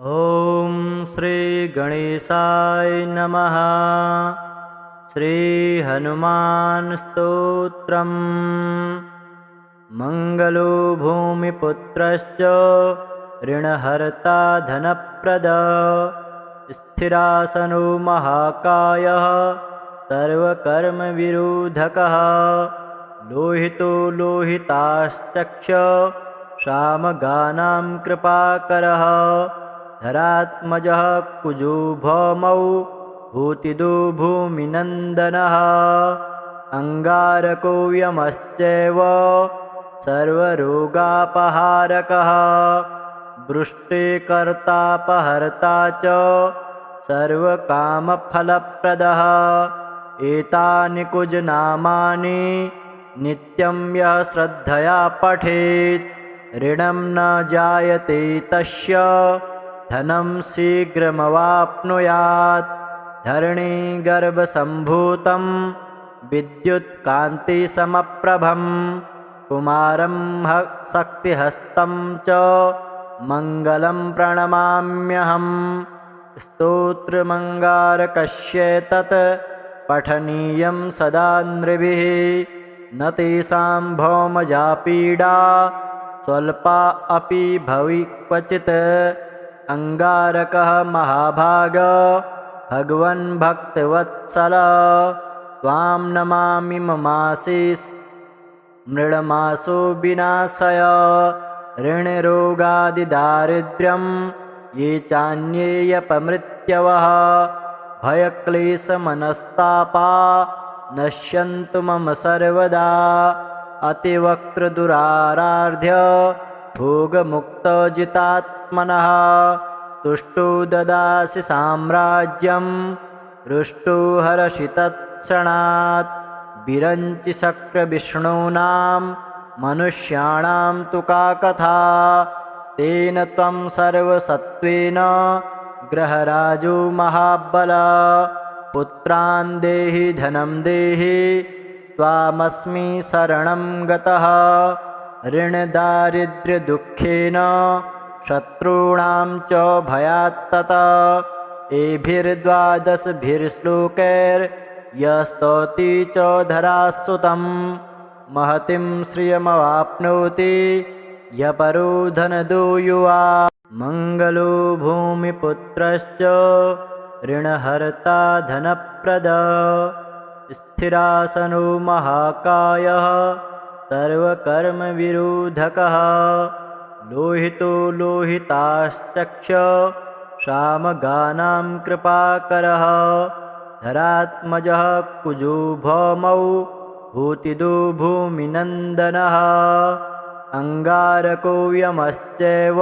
ॐ श्री गणेशाय नमः। श्री हनुमान स्तोत्रम्। मंगलो भूमिपुत्रश्च ऋणहर्ता धनप्रद स्थिरासनो महाकायः सर्वकर्मविरोधकः लोहितो लोहिताश्चक्ष सामगानां कृपाकरः धरात्मजः कुजो भौमौ भूतिदो भूमिनन्दनः अंगारको यमश्चैव सर्वरोगापहारकः वृष्टिकर्तापहर्ता च सर्वकामफलप्रदः एतानि कुजनामानि नित्यं यः श्रद्धया पठेत् ऋणं न जायते तस्य धनं शीघ्रमवाप्नुयात् धरणीगर्भसम्भूतं विद्युत्कान्तिसमप्रभं कुमारं शक्तिहस्तं च मङ्गलं प्रणमाम्यहम् स्तोत्रमङ्गारकस्येतत् पठनीयं सदा नृभिः न तेषां भौमजा पीडा स्वल्पा अपि भवि क्वचित् अंगारकः महाभाग भगवन् भक्तवत्सल त्वां नमामि ममाशिष मृळमासो विनाशय ऋणरोगादिदारिद्र्यं ये चान्येयपमृत्यवः भयक्लेशमनस्तापा नश्यन्तु मम सर्वदा अतिवक्त्रदुराराध्य भोगमुक्तजितात्मनः तुष्टो ददासि साम्राज्यं रुष्टो हरषि तत्क्षणात् विरञ्चि शक्रविष्णूनां मनुष्याणां तु का कथा तेन त्वं सर्वसत्त्वेन ग्रहराजो महाबल पुत्रान् देहि धनं देहि त्वामस्मि शरणं गतः ऋणदारिद्र्यदुःखेन शत्रूणां च भयात्ततः एभिर्द्वादशभिर्श्लोकैर्यस्तौति च धरासुतं महतीं श्रियमवाप्नोति यपरो धनदो युवा मंगलो भूमिपुत्रश्च ऋणहर्ता धनप्रद स्थिरासनो महाकायः सर्वकर्मविरोधकः लोहितो लोहिताश्चक्ष सामगानां कृपाकरः धरात्मजः कुजो भौमौ भूतिदो भूमिनन्दनः अंगारको यमश्चैव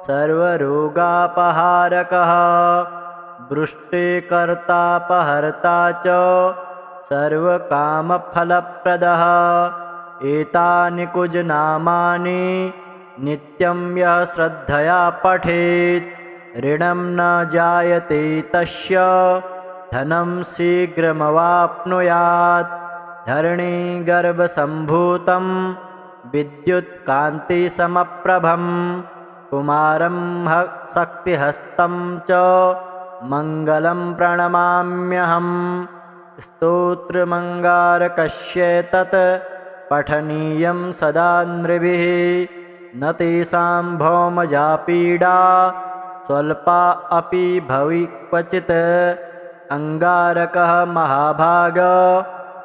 सर्वरोगापहारकः वृष्टिकर्तापहर्ता च सर्वकामफलप्रदः एतानि कुजनामानि नित्यं यः श्रद्धया पठेत् ऋणं न जायते तस्य धनं शीघ्रमवाप्नुयात् धरणीगर्भसम्भूतं विद्युत्कान्तिसमप्रभं कुमारं शक्तिहस्तं च मङ्गलं प्रणमाम्यहम् स्तोत्रमङ्गारकस्येतत् पठनीयं सदा नृभिः न तेषां भौमजा पीडा स्वल्पा अपि भवि क्वचित् अंगारकः महाभाग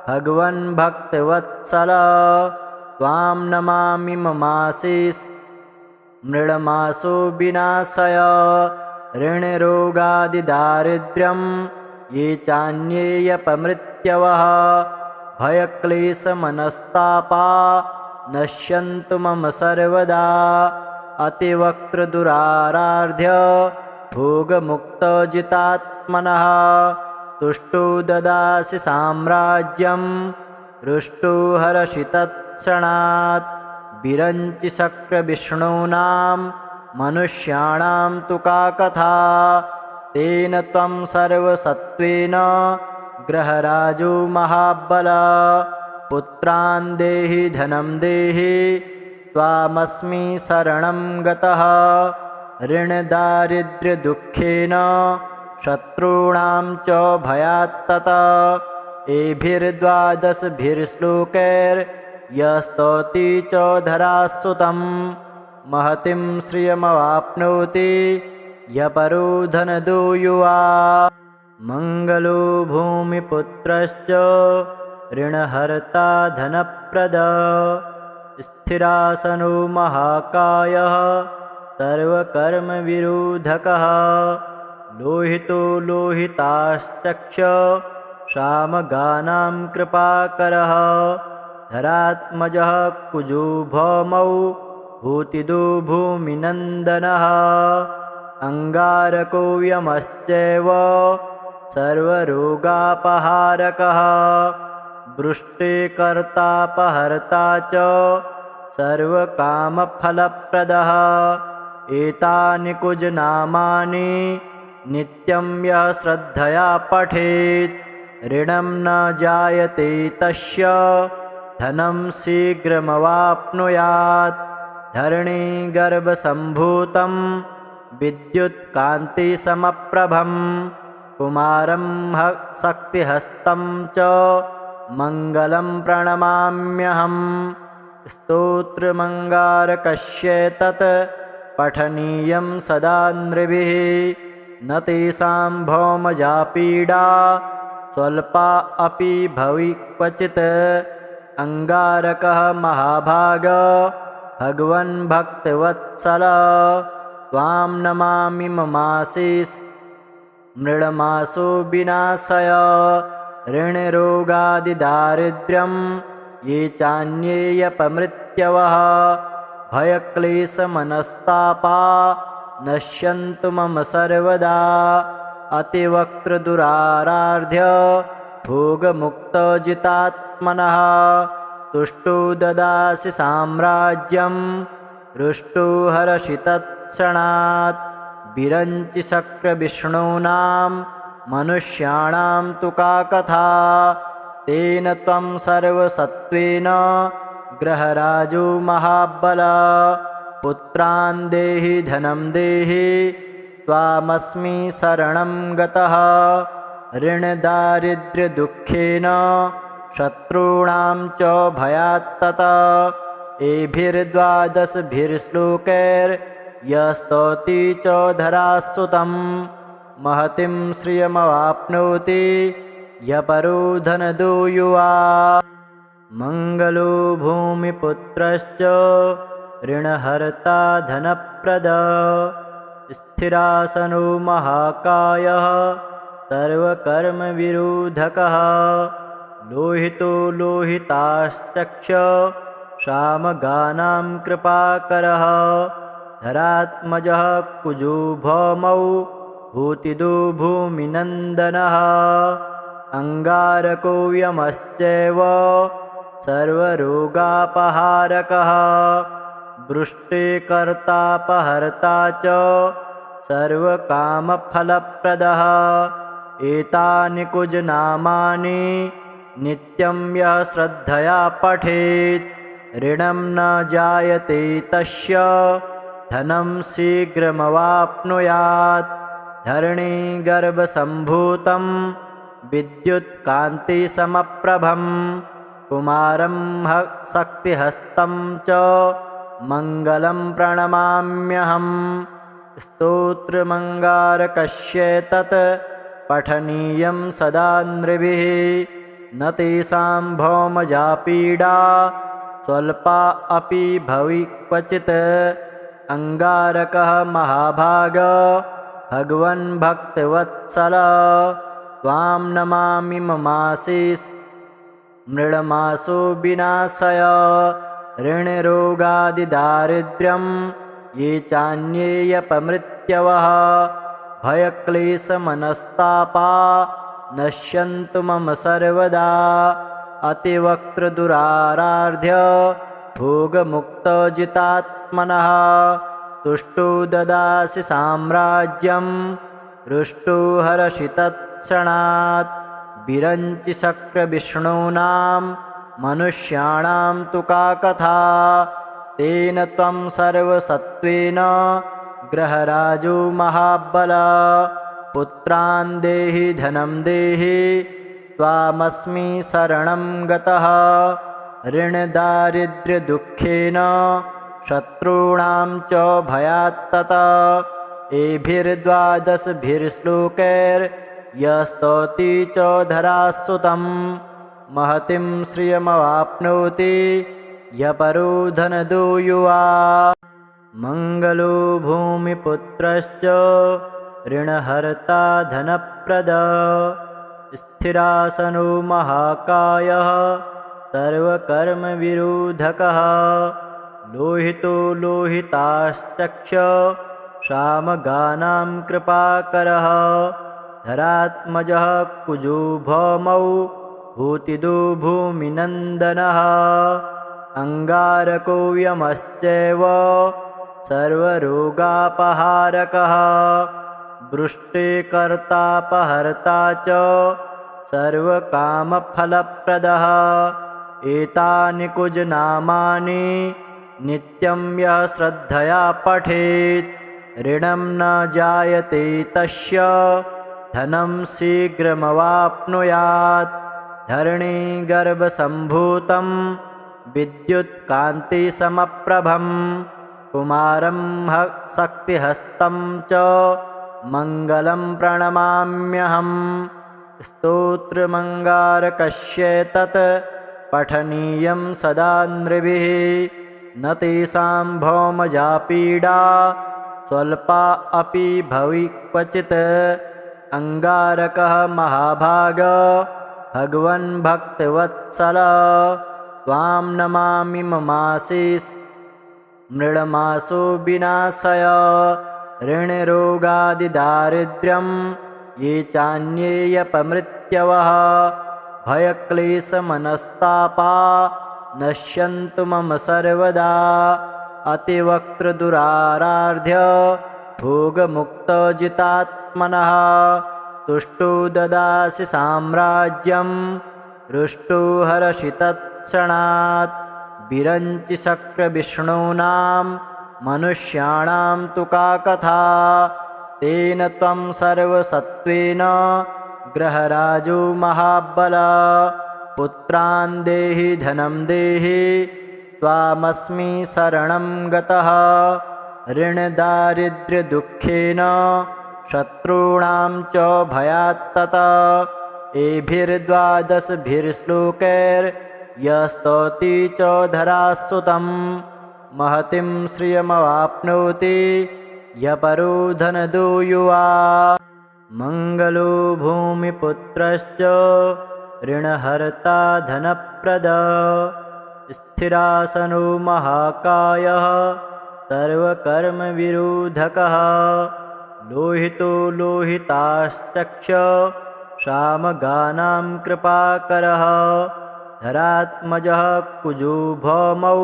भगवन् भक्तवत्सल त्वां नमामि ममाशिष मृळमासो विनाशय ऋणरोगादिदारिद्र्यं ये चान्येयपमृत्यवः भयक्लेशमनस्तापा नश्यन्तु मम सर्वदा अतिवक्त्रदुराराध्य भोगमुक्तजितात्मनः तुष्टो ददासि साम्राज्यं रुष्टो हरषि तत्क्षणात् विरञ्चि शक्रविष्णूनां मनुष्याणां तु का कथा तेन त्वं सर्वसत्त्वेन ग्रहराजो महाबल पुत्रान् देहि धनं देहि त्वामस्मि शरणं गतः ऋणदारिद्र्यदुःखेन शत्रूणां च भयात्तता एभिर्द्वादशभिर्श्लोकैर्यस्तौति च धरासुतं महतीं श्रियमवाप्नोति यपरो धनदो युवा मङ्गलो भूमिपुत्रश्च ऋणहर्ता धनप्रदः स्थिरासनो महाकायः सर्वकर्मविरोधकः लोहितो लोहिताश्चक्ष सामगानां कृपाकरः धरात्मजः कुजो भौमौ भूतिदो भूमिनन्दनः अङ्गारको यमश्चैव सर्वरोगापहारकः वृष्टिकर्तापहर्ता च सर्वकामफलप्रदः एतानि कुजनामानि नित्यं यः श्रद्धया पठेत् ऋणं न जायते तस्य धनं शीघ्रमवाप्नुयात् धरणीगर्भसम्भूतं विद्युत्कान्तिसमप्रभं कुमारं शक्तिहस्तं च मङ्गलं प्रणमाम्यहम् स्तोत्रमङ्गारकस्येतत् पठनीयं सदा नृभिः न तेषां भौमजा पीडा स्वल्पा अपि भवि क्वचित् अङ्गारकः महाभाग भगवन् भक्तवत्सल त्वां नमामि ममाशिष मृडमासो विनाशय ऋणरोगादिदारिद्र्यं ये चान्येयपमृत्यवः भयक्लेशमनस्तापा नश्यन्तु मम सर्वदा अतिवक्त्रदुराराध्य भोगमुक्तजितात्मनः तुष्टो ददासि साम्राज्यं रुष्टो हरषि तत्क्षणात् विरञ्चि शक्रविष्णूनां मनुष्याणां तु का कथा तेन त्वं सर्वसत्त्वेन ग्रहराजो महाबल पुत्रान् देहि धनं देहि त्वामस्मि शरणं गतः ऋणदारिद्र्यदुःखेन शत्रूणां च भयात्तता एभिर्द्वादशभिर्श्लोकैर्यस्तौति च धरासुतं महतीं श्रियमवाप्नोति यपरो धनदो युवा मङ्गलो भूमिपुत्रश्च ऋणहर्ता धनप्रदः स्थिरासनो महाकायः सर्वकर्मविरोधकः लोहितो लोहिताश्चक्ष सामगानां कृपाकरः धरात्मजः कुजो भौमौ भूतिदो भूमिनन्दनः अङ्गारको यमश्चैव सर्वरोगापहारकः वृष्टिकर्तापहर्ता च सर्वकामफलप्रदः एतानि कुजनामानि नित्यं यः श्रद्धया पठेत् ऋणं न जायते तस्य धनं शीघ्रमवाप्नुयात् धरणीगर्भसम्भूतं विद्युत्कान्तिसमप्रभं कुमारं शक्तिहस्तं च मङ्गलं प्रणमाम्यहम् स्तोत्रमङ्गारकस्येतत् पठनीयं सदा नृभिः न तेषां भौमजा पीडा स्वल्पा अपि भवि क्वचित् अङ्गारकः महाभाग भगवन् भक्तवत्सल त्वां नमामि ममाशिष मृडमासो विनाशय ऋणरोगादिदारिद्र्यं ये चान्येयपमृत्यवः भयक्लेशमनस्तापा नश्यन्तु मम सर्वदा अतिवक्त्रदुराराध्य भोगमुक्तजितात्मनः तुष्टो ददासि साम्राज्यं रुष्टो हरषि तत्क्षणात् विरञ्चि शक्रविष्णूनां मनुष्याणां तु का कथा तेन त्वं सर्वसत्त्वेन ग्रहराजो महाबल पुत्रान् देहि धनं देहि त्वामस्मि शरणं गतः ऋणदारिद्र्यदुःखेन शत्रूणां च भयात्तता एभिर्द्वादशभिर्श्लोकैर्यस्तौति च धरासुतं महतीं श्रियमवाप्नोति यपरो धनदो युवा मंगलो भूमिपुत्रश्च ऋणहर्ता धनप्रद स्थिरासनो महाकायः सर्वकर्मविरोधकः लोहितो लोहिताश्चक्ष सामगानां कृपाकरः धरात्मजः कुजो भौमौ भूतिदो भूमिनन्दनः अंगारको यमश्चैव सर्वरोगापहारकः वृष्टिकर्तापहर्ता च सर्वकामफलप्रदः एतानि कुजनामानि नित्यं यः श्रद्धया पठेत् ऋणं न जायते तस्य धनं शीघ्रमवाप्नुयात् धरणीगर्भसम्भूतं विद्युत्कान्तिसमप्रभं कुमारं शक्तिहस्तं च मङ्गलं प्रणमाम्यहम् स्तोत्रमङ्गारकस्येतत् पठनीयं सदा नृभिः न तेषां भौमजा पीडा स्वल्पा अपि भवि क्वचित् अंगारकः महाभाग भगवन् भक्तवत्सल त्वां नमामि ममाशिष मृडमासो विनाशय ऋणरोगादिदारिद्र्यं ये चान्येयपमृत्यवः भयक्लेशमनस्तापा नश्यन्तु मम सर्वदा अतिवक्त्रदुराराध्य भोगमुक्तजितात्मनः तुष्टो ददासि साम्राज्यं रुष्टो हरषि तत्क्षणात् विरञ्चि शक्रविष्णूनां मनुष्याणां तु का कथा तेन त्वं सर्वसत्त्वेन ग्रहराजो महाबल पुत्रान् देहि धनं देहि त्वामस्मि शरणं गतः ऋणदारिद्र्यदुःखेन शत्रूणां च भयात्तता एभिर्द्वादशभिर्श्लोकैर्यस्तौति च धरासुतं महतीं श्रियमवाप्नोति यपरो धनदो युवा मंगलो भूमिपुत्रश्च ऋणहर्ता धनप्रद स्थिरासनो महाकायः सर्वकर्मविरोधकः लोहितो लोहिताश्चक्ष सामगानां कृपाकरः धरात्मजः कुजो भौमौ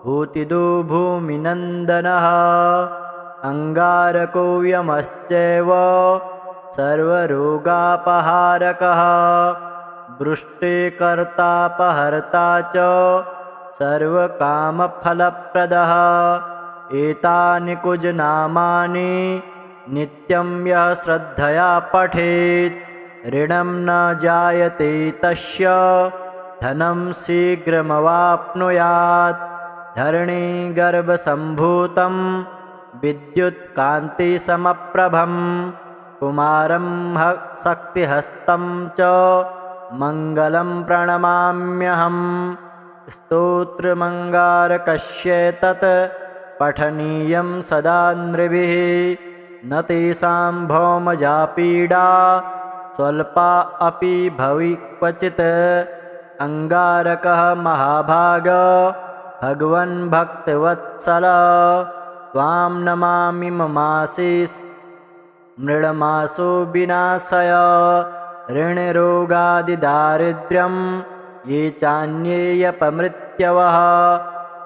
भूतिदो भूमिनन्दनः अंगारको यमश्चैव सर्वरोगापहारकः वृष्टिकर्तापहर्ता च सर्वकामफलप्रदः एतानि कुजनामानि नित्यं यः श्रद्धया पठेत् ऋणं न जायते तस्य धनं शीघ्रमवाप्नुयात् धरणीगर्भसम्भूतं विद्युत्कान्तिसमप्रभं कुमारं शक्तिहस्तं च मङ्गलं प्रणमाम्यहम् स्तोत्रमङ्गारकस्येतत् पठनीयं सदा नृभिः न तेषां भौमजा पीडा स्वल्पा अपि भवि क्वचित् अंगारकः महाभाग भगवन् भक्तवत्सल त्वां नमामि ममाशिष मृडमासो विनाशय ऋणरोगादिदारिद्र्यं ये चान्येयपमृत्यवः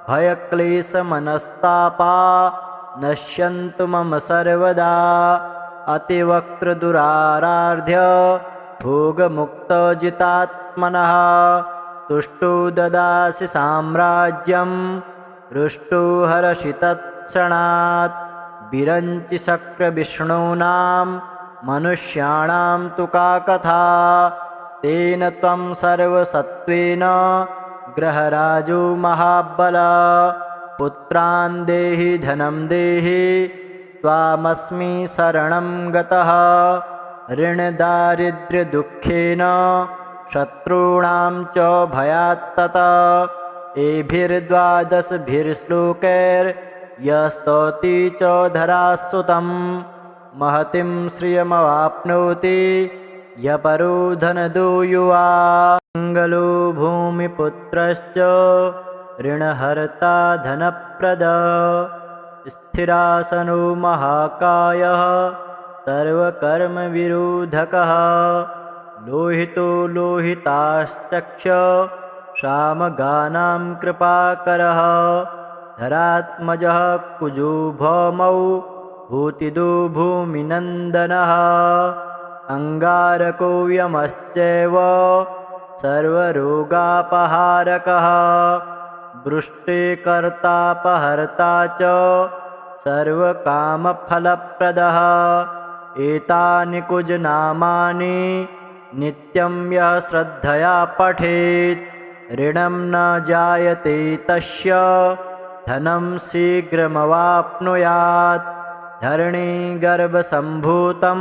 भयक्लेशमनस्तापा नश्यन्तु मम सर्वदा अतिवक्त्रदुराराध्य भोगमुक्तजितात्मनः तुष्टो ददासि साम्राज्यं रुष्टो हरषि तत्क्षणात् विरञ्चि शक्रविष्णूनां मनुष्याणां तु का कथा। तेन त्वं सर्वसत्त्वेन ग्रहराजो महाबल। पुत्रान् देहि धनं देहि त्वामस्मि शरणं गतः। ऋणदारिद्र्यदुःखेन शत्रूणां च भयात्तता। एभिर्द्वादशभिर्श्लोकैर्यस्तौति च धरासुतं। महतीं श्रियमवाप्नोति यपरो धनदो युवा। मङ्गलो भूमिपुत्रश्च ऋणहर्ता धनप्रद। स्थिरासनो महाकायः सर्वकर्मविरोधकः। लोहितो लोहिताश्चक्ष सामगानां कृपाकरः। धरात्मजः कुजो भौमौ भूतिदो भूमिनन्दनः। अङ्गारको यमश्चैव सर्वरोगापहारकः। वृष्टिकर्तापहर्ता च सर्वकामफलप्रदः। एतानि कुजनामानि नित्यं यः श्रद्धया पठेत्। ऋणं न जायते तस्य धनं शीघ्रमवाप्नुयात्। धरणीगर्भसम्भूतं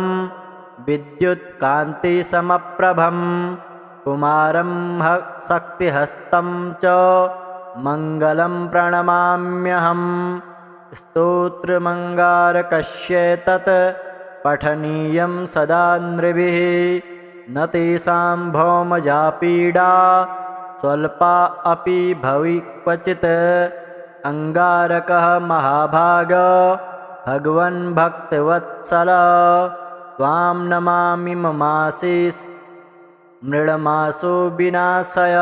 विद्युत्कान्तिसमप्रभं। कुमारं शक्तिहस्तं च मङ्गलं प्रणमाम्यहम्। स्तोत्रमङ्गारकस्येतत् पठनीयं सदा नृभिः। न तेषां भौमजा पीडा स्वल्पा अपि भवि क्वचित्। अङ्गारकः महाभाग भगवन् भक्तवत्सल। त्वां नमामि ममाशिष मृडमासो विनाशय।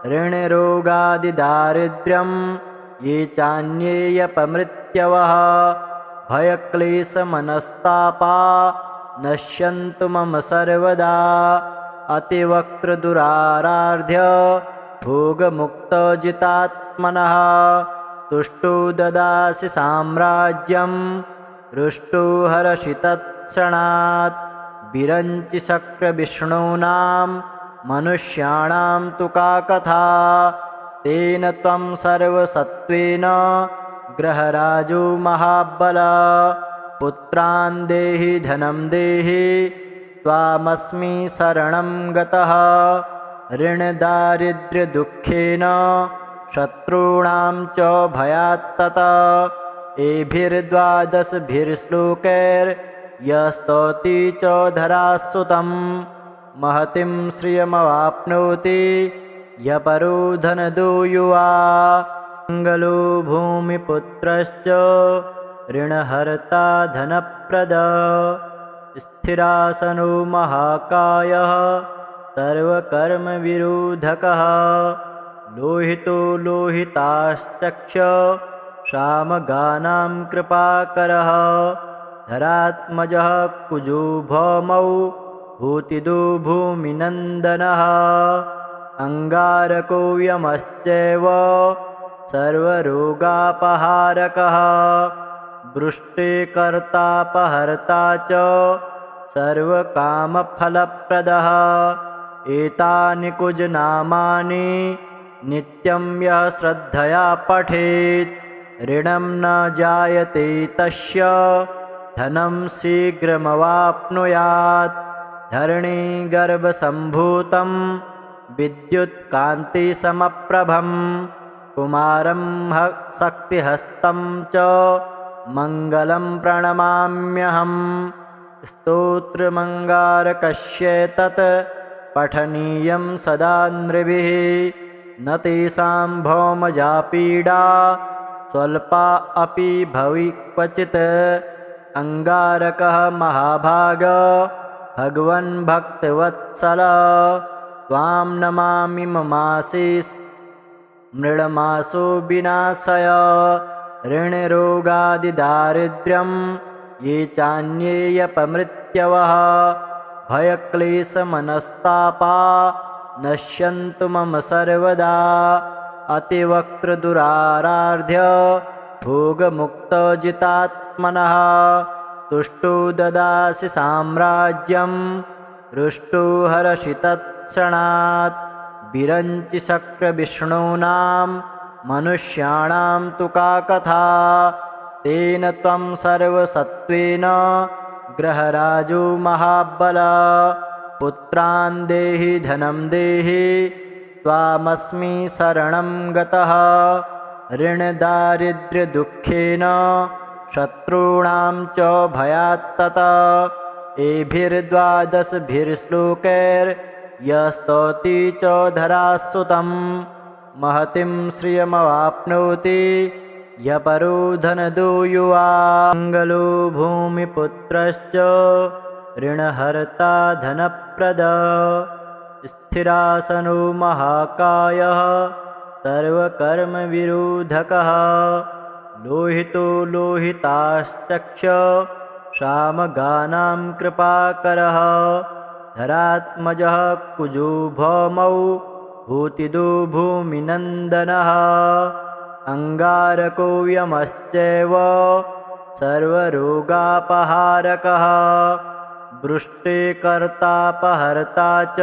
ऋणरोगादिदारिद्र्यं ये चान्येयपमृत्यवः। भयक्लेशमनस्तापा नश्यन्तु मम सर्वदा। अतिवक्त्रदुराराध्य भोगमुक्तजितात्मनः। तुष्टो ददासि साम्राज्यं रुष्टो हरषि तत्क्षणात्। विरञ्चि शक्रविष्णूनां मनुष्याणां तु का कथा। तेन त्वं सर्वसत्त्वेन ग्रहराजो महाबल। पुत्रान् देहि धनं देहि त्वामस्मि शरणं गतः। ऋणदारिद्र्यदुःखेन शत्रूणां च भयात्तता। एभिर्द्वादशभिर्श्लोकैर्यस्तौति च धरासुतं। महतीं श्रियमवाप्नोति यपरो धनदो युवा। मङ्गलो भूमिपुत्रश्च ऋणहर्ता धनप्रद। स्थिरासनो महाकायः सर्वकर्मविरोधकः। लोहितो लोहिताश्चक्ष सामगानां कृपाकरः। धरात्मजः कुजो भौमौ भूतिदो भूमिनन्दनः। अङ्गारको यमश्चैव सर्वरोगापहारकः। वृष्टिकर्तापहर्ता च सर्वकामफलप्रदः। एतानि कुजनामानि नित्यं यः श्रद्धया पठेत्। ऋणं न जायते तस्य धनं शीघ्रमवाप्नुयात्। धरणीगर्भसम्भूतं विद्युत्कान्तिसमप्रभं। कुमारं शक्तिहस्तं च मङ्गलं प्रणमाम्यहम्। स्तोत्रमङ्गारकस्येतत् पठनीयं सदा नृभिः। न तेषां भौमजा पीडा स्वल्पा अपि भवि क्वचित्। अङ्गारकः महाभाग भगवन् भक्तवत्सल। त्वां नमामि ममाशिष मृडमासो विनाशय। ऋणरोगादिदारिद्र्यं ये चान्येयपमृत्यवः। भयक्लेशमनस्तापा नश्यन्तु मम सर्वदा। अतिवक्त्रदुराराध्य भोगमुक्तजितात्मनः तुष्टो ददासि साम्राज्यं रुष्टो हरषि तत्क्षणात् विरञ्चि शक्रविष्णूनां मनुष्याणां तु का कथा तेन त्वं सर्वसत्त्वेन ग्रहराजो महाबल पुत्रान् देहि धनं देहि त्वामस्मि शरणं गतः ऋणदारिद्र्यदुःखेन शत्रूणां च भयात्ततः एभिर्द्वादशभिर्श्लोकैर्यस्तौति च धरासुतं महतीं श्रियमवाप्नोति यपरो धनदो युवा मङ्गलो भूमिपुत्रश्च ऋणहर्ता धनप्रदः स्थिरासनो महाकायः सर्वकर्मविरोधकः लोहितो लोहिताश्चक्ष श्यामगानां कृपाकरः धरात्मजः कुजो भौमौ भूतिदो भूमिनन्दनः अङ्गारको यमश्चैव सर्वरोगापहारकः वृष्टिकर्तापहर्ता च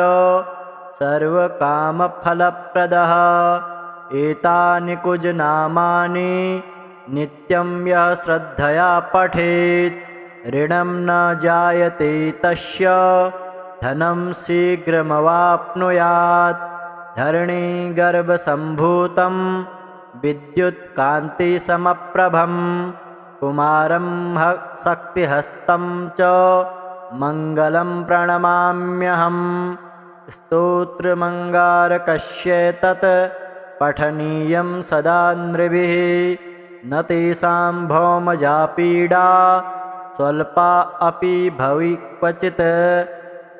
सर्वकामफलप्रदः एतानि कुजनामानि नित्यं यः श्रद्धया पठेत् ऋणं न जायते तस्य धनं शीघ्रमवाप्नुयात् धरणीगर्भसम्भूतं विद्युत्कान्तिसमप्रभं कुमारं शक्तिहस्तं च मङ्गलं प्रणमाम्यहम् स्तोत्रमङ्गारकस्येतत् पठनीयं सदा नृभिः न तेषां भौमजा पीडा स्वल्पा अपि भवि क्वचित्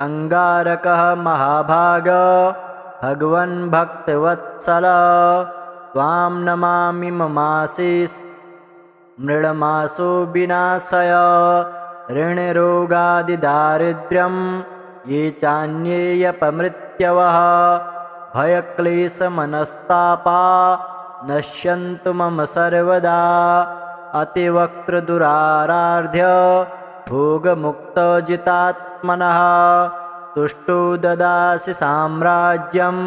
अङ्गारकः महाभागः भगवन् भक्तवत्सल त्वां नमामि ममाशिष मृडमासो विनाशय ऋणरोगादिदारिद्र्यं ये चान्येयपमृत्यवः भयक्लेशमनस्तापा नश्यन्तु मम सर्वदा अतिवक्त्रदुराराध्य भोगमुक्तजितात्मनः तुष्टो ददासि साम्राज्यं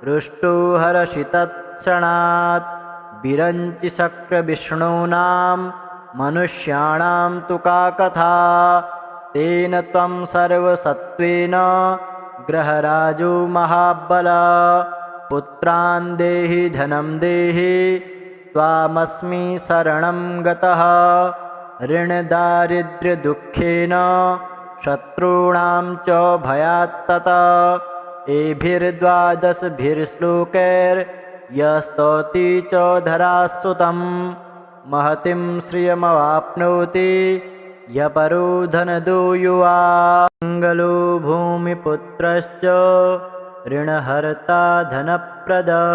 रुष्टो हरषि तत्क्षणात् विरञ्चि शक्रविष्णूनां मनुष्याणां तु का कथा तेन त्वं सर्वसत्त्वेन ग्रहराजो महाबल पुत्रान् देहि धनं देहि त्वामस्मि शरणं गतः ऋणदारिद्र्यदुःखेन शत्रूणां च भयात्ततः एभिर्द्वादशभिर्श्लोकैर्यस्तौति च धरासुतं महतीं श्रियमवाप्नोति यपरो धनदो युवा मङ्गलो भूमिपुत्रश्च ऋणहर्ता धनप्रदः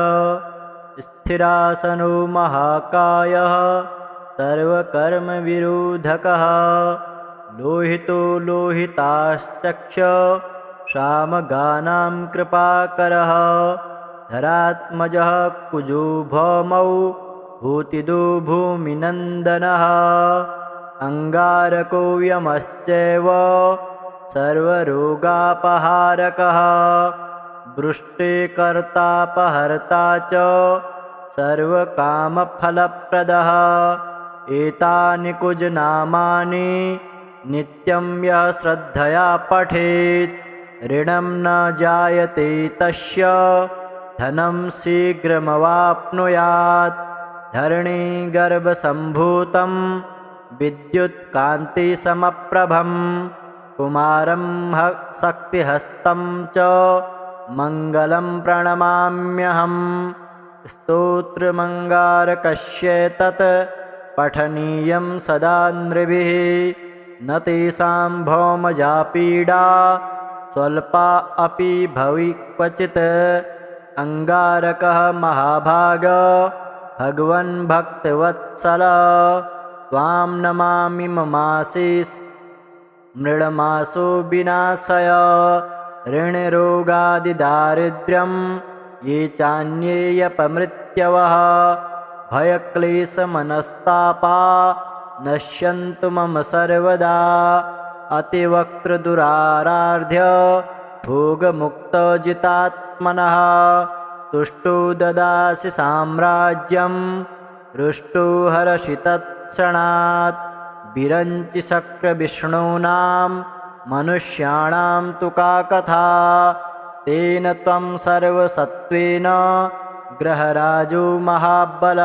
स्थिरासनो महाकायः सर्वकर्मविरोधकः लोहितो लोहिताश्चक्ष श्यामगानां कृपाकरः धरात्मजः कुजो भौमौ भूतिदो भूमिनन्दनः अङ्गारको यमश्चैव सर्वरोगापहारकः वृष्टिकर्तापहर्ता च सर्वकामफलप्रदः एतानि कुजनामानि नित्यं यः श्रद्धया पठेत् ऋणं न जायते तस्य धनं शीघ्रमवाप्नुयात् धरणीगर्भसम्भूतं विद्युत्कान्तिसमप्रभं कुमारं शक्तिहस्तं च मङ्गलं प्रणमाम्यहम् स्तोत्रमङ्गारकस्येतत् पठनीयं सदा नृभिः न तेषां भौमजा पीडा स्वल्पा अपि भवि क्वचित् अङ्गारकः महाभागः भगवन् भक्तवत्सल त्वां नमामि ममाशिष मृडमासो विनाशय ऋणरोगादिदारिद्र्यं ये चान्येयपमृत्यवः भयक्लेशमनस्तापा नश्यन्तु मम सर्वदा अतिवक्त्रदुराराध्य भोगमुक्तजितात्मनः तुष्टो ददासि साम्राज्यं रुष्टो हरषि तत्क्षणात् विरञ्चि शक्रविष्णूनां मनुष्याणां तु का कथा तेन त्वं सर्वसत्त्वेन ग्रहराजो महाबल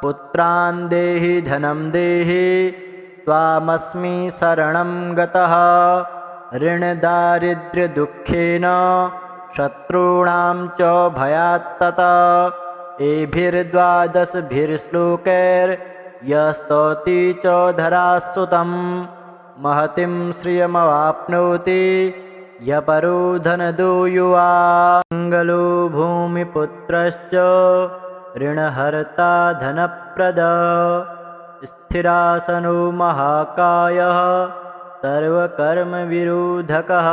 पुत्रान् देहि धनं देहि त्वामस्मि शरणं गतः ऋणदारिद्र्यदुःखेन शत्रूणां च भयात्ततः एभिर्द्वादशभिर्श्लोकैर्यस्तौति च धरासुतं महतीं श्रियमवाप्नोति यपरो धनदो युवा मङ्गलो भूमिपुत्रश्च ऋणहर्ता धनप्रद स्थिरासनो महाकायः सर्वकर्मविरोधकः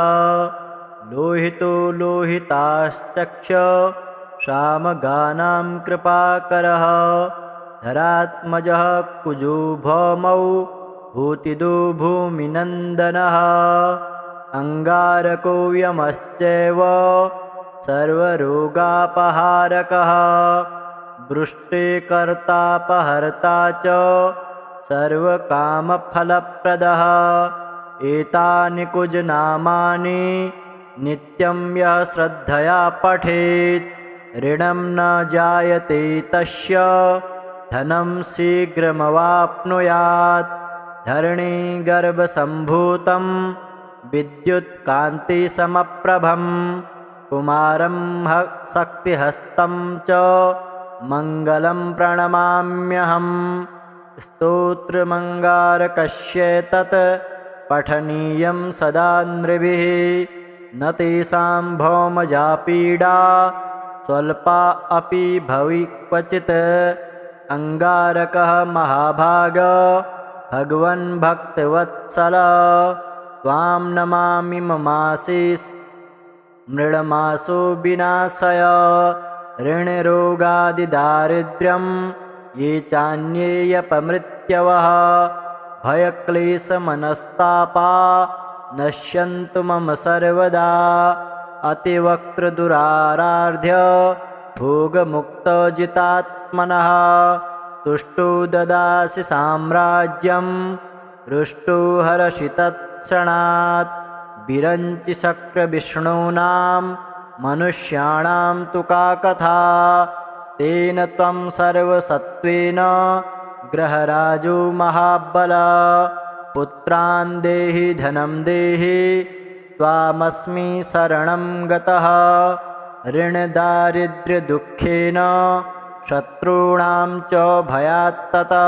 लोहितो लोहिताश्चक्ष श्यामगानां कृपाकरः धरात्मजः कुजो भौमौ भूतिदो भूमिनन्दनः अङ्गारको यमश्चैव सर्वरोगापहारकः वृष्टिकर्तापहर्ता च सर्वकामफलप्रदः एतानि कुजनामानि नित्यं यः श्रद्धया पठेत् ऋणं न जायते तस्य धनं शीघ्रमवाप्नुयात् धरणीगर्भसम्भूतं विद्युत्कान्तिसमप्रभं कुमारं शक्तिहस्तं च मङ्गलं प्रणमाम्यहम् स्तोत्रमङ्गारकस्येतत् पठनीयं सदा नृभिः न तेषां भौमजा पीडा स्वल्पा अपि भवि क्वचित् अङ्गारकः महाभाग भगवन् भक्तवत्सल त्वां नमामि ममाशिष मृडमासो विनाशय ऋणरोगादिदारिद्र्यं ये चान्येयपमृत्यवः भयक्लेशमनस्तापा नश्यन्तु मम सर्वदा अतिवक्त्रदुराराध्य भोगमुक्तजितात्मनः तुष्टो ददासि साम्राज्यं रुष्टो हरषि तत्क्षणात् विरञ्चि शक्रविष्णूनां मनुष्याणां तु का कथा तेन त्वं सर्वसत्त्वेन ग्रहराजो महाबल पुत्रान् देहि धनं देहि त्वामस्मि शरणं गतः ऋणदारिद्र्यदुःखेन शत्रूणां च भयात्ततः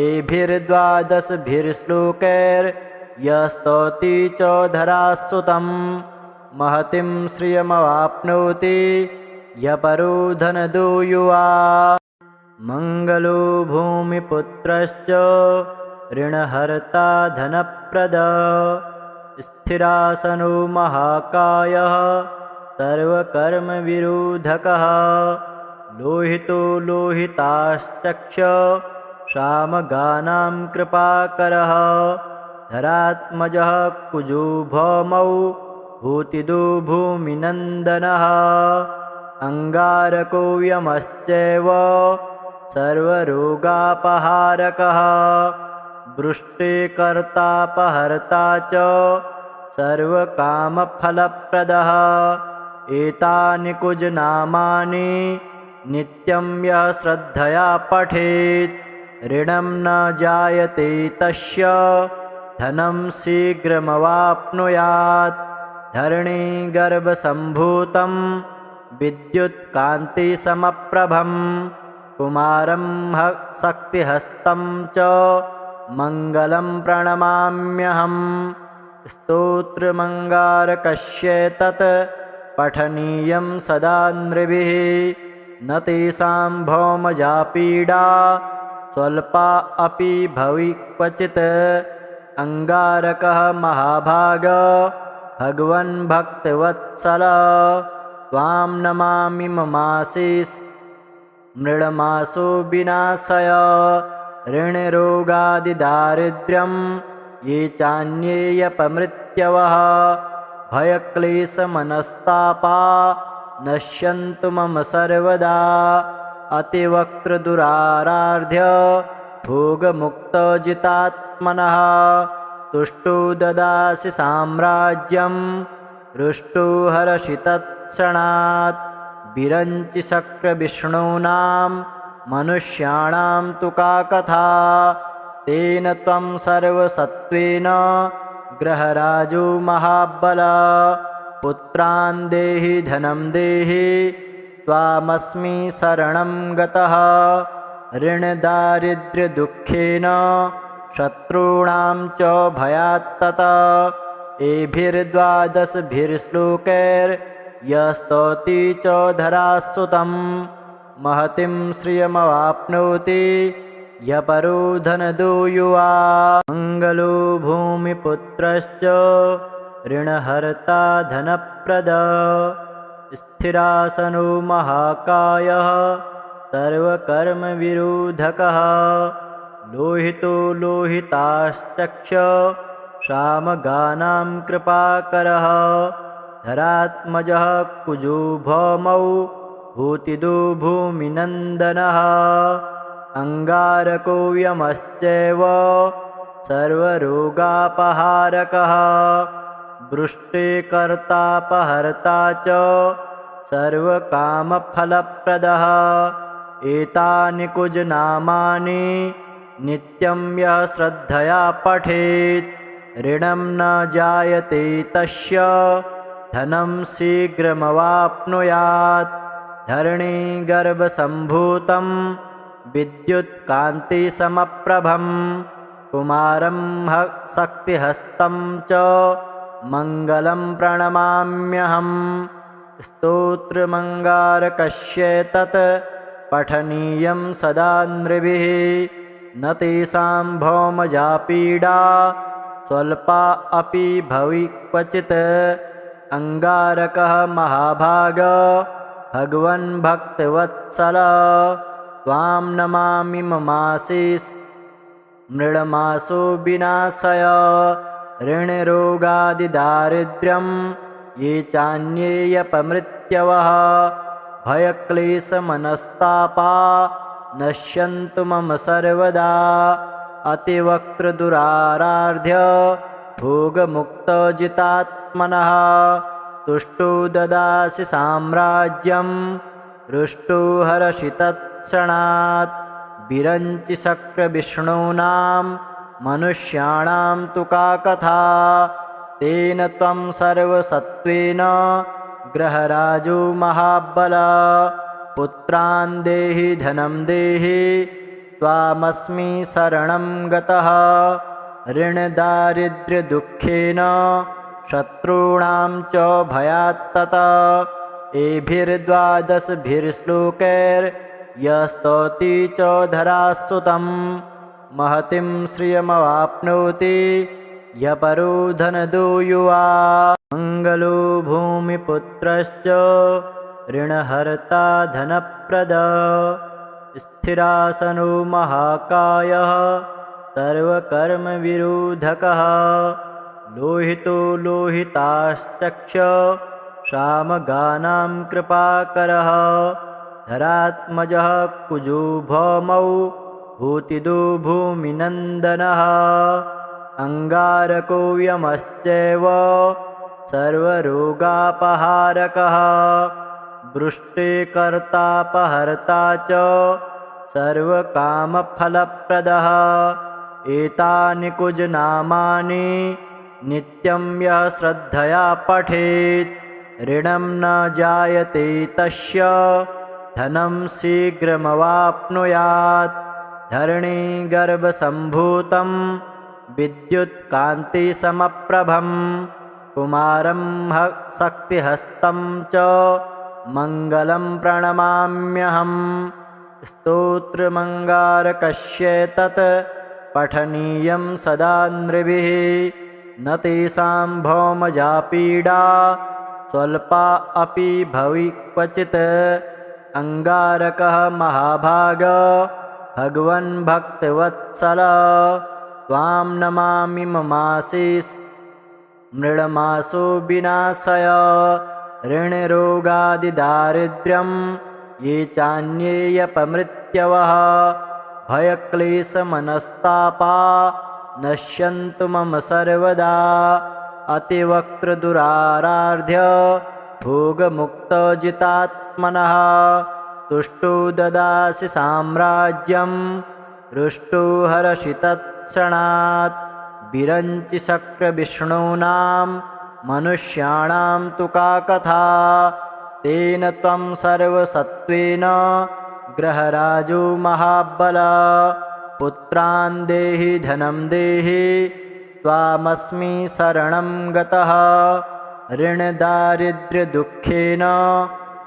एभिर्द्वादशभिर्श्लोकैर्यस्तौति च धरासुतं महतीं श्रियमवाप्नोति यपरो धनदो युवा मङ्गलो भूमिपुत्रश्च ऋणहर्ता धनप्रद स्थिरासनो महाकायः सर्वकर्मविरोधकः लोहितो लोहिताश्चक्ष श्यामगानां कृपाकरः धरात्मजः कुजो भौमौ भूतिदो भूमिनन्दनः अङ्गारको यमश्चैव सर्वरोगापहारकः वृष्टिकर्तापहर्ता च सर्वकामफलप्रदः एतानि कुजनामानि नित्यं यः श्रद्धया पठेत् ऋणं न जायते तस्य धनं शीघ्रमवाप्नुयात् धरणीगर्भसम्भूतं विद्युत्कान्तिसमप्रभं कुमारं शक्तिहस्तं च मङ्गलं प्रणमाम्यहम् स्तोत्रमङ्गारकस्येतत् पठनीयं सदा नृभिः न तेषां भौमजा पीडा स्वल्पा अपि भवि क्वचित् अङ्गारकः महाभाग भगवन् भक्तवत्सल त्वां नमामि ममाशिष मृळमासो विनाशय ऋणरोगादिदारिद्र्यं ये चान्येयपमृत्यवः भयक्लेशमनस्तापा नश्यन्तु मम सर्वदा अतिवक्त्रदुराराध्य भोगमुक्तजितात्मनः तुष्टो ददासि साम्राज्यं रुष्टो हरषि तत्क्षणात् विरञ्चि शक्रविष्णूनां मनुष्याणां तु का कथा तेन त्वं सर्वसत्त्वेन ग्रहराजो महाबल पुत्रान् देहि धनं देहि त्वामस्मि शरणं गतः ऋणदारिद्र्यदुःखेन शत्रूणां च भयात्ततः एभिर्द्वादशभिर्श्लोकैर्यस्तौति च धरासुतं महतीं श्रियमवाप्नोति यपरो धनदो युवा मङ्गलो भूमिपुत्रश्च ऋणहर्ता धनप्रद स्थिरासनो महाकायः सर्वकर्मविरोधकः लोहितो लोहिताश्चक्ष श्यामगानां कृपाकरः धरात्मजः कुजो भौमौ भूतिदो भूमिनन्दनः अङ्गारको यमश्चैव सर्वरोगापहारकः वृष्टिकर्तापहर्ता च सर्वकामफलप्रदः एतानि कुजनामानि नित्यं यः श्रद्धया पठेत् ऋणं न जायते तस्य धनं शीघ्रमवाप्नुयात् धरणीगर्भसम्भूतं विद्युत्कान्तिसमप्रभं कुमारं शक्तिहस्तं च मङ्गलं प्रणमाम्यहम् स्तोत्रमङ्गारकस्येतत् पठनीयं सदा नृभिः न तेषां भौमजा पीडा स्वल्पा अपि भवि क्वचित् अङ्गारकः महाभाग भगवन् भक्तवत्सल त्वां नमामि ममाशिष मृळमासो विनाशय ऋणरोगादिदारिद्र्यं ये चान्येयपमृत्यवः भयक्लेशमनस्तापा नश्यन्तु मम सर्वदा अतिवक्त्रदुराराध्य भोगमुक्तजितात्मनः तुष्टो ददासि साम्राज्यं रुष्टो हरषि तत्क्षणात् विरञ्चि शक्रविष्णूनां मनुष्याणां तु का कथा तेन त्वं सर्वसत्त्वेन ग्रहराजो महाबल पुत्रान् देहि धनं देहि त्वामस्मि शरणं गतः ऋणदारिद्र्यदुःखेन शत्रूणां च भयात्ततः एभिर्द्वादशभिर्श्लोकैर्यस्तौति च धरासुतं महतीं श्रियमवाप्नोति यपरो धनदो युवा मङ्गलो भूमिपुत्रश्च ऋणहर्ता धनप्रद स्थिरासनो महाकायः सर्वकर्मविरोधकः लोहितो लोहिताश्चक्ष श्यामगानां कृपाकरः धरात्मजः कुजो भौमौ भूतिदो भूमिनन्दनः अङ्गारको यमश्चैव सर्वरोगापहारकः वृष्टिकर्तापहर्ता च सर्वकामफलप्रदः एतानि कुजनामानि नित्यं यः श्रद्धया पठेत् ऋणं न जायते तस्य धनं शीघ्रमवाप्नुयात् धरणीगर्भसम्भूतं विद्युत्कान्तिसमप्रभं कुमारं शक्तिहस्तं च मङ्गलं प्रणमाम्यहम् स्तोत्रमङ्गारकस्येतत् पठनीयं सदा नृभिः न तेषां भौमजा पीडा स्वल्पा अपि भवि क्वचित् अङ्गारकः महाभाग भगवन् भक्तवत्सल त्वां नमामि ममाशिष मृळमासो विनाशय ऋणरोगादिदारिद्र्यं ये चान्येयपमृत्यवः भयक्लेशमनस्तापा नश्यन्तु मम सर्वदा अतिवक्त्रदुराराध्य भोगमुक्तजितात्मनः तुष्टो ददासि साम्राज्यं रुष्टो हरषि तत्क्षणात् विरञ्चि शक्रविष्णूनां मनुष्याणां तु का कथा तेन त्वं सर्वसत्त्वेन ग्रहराजो महाबल पुत्रान् देहि धनं देहि त्वामस्मि शरणं गतः ऋणदारिद्र्यदुःखेन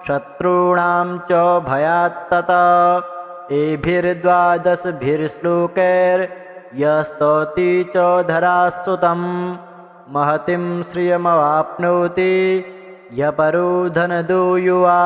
शत्रूणां च भयात्ततः एभिर्द्वादशभिर्श्लोकैर्यस्तौति च धरासुतं महतीं श्रियमवाप्नोति यः परो धनदो युवा।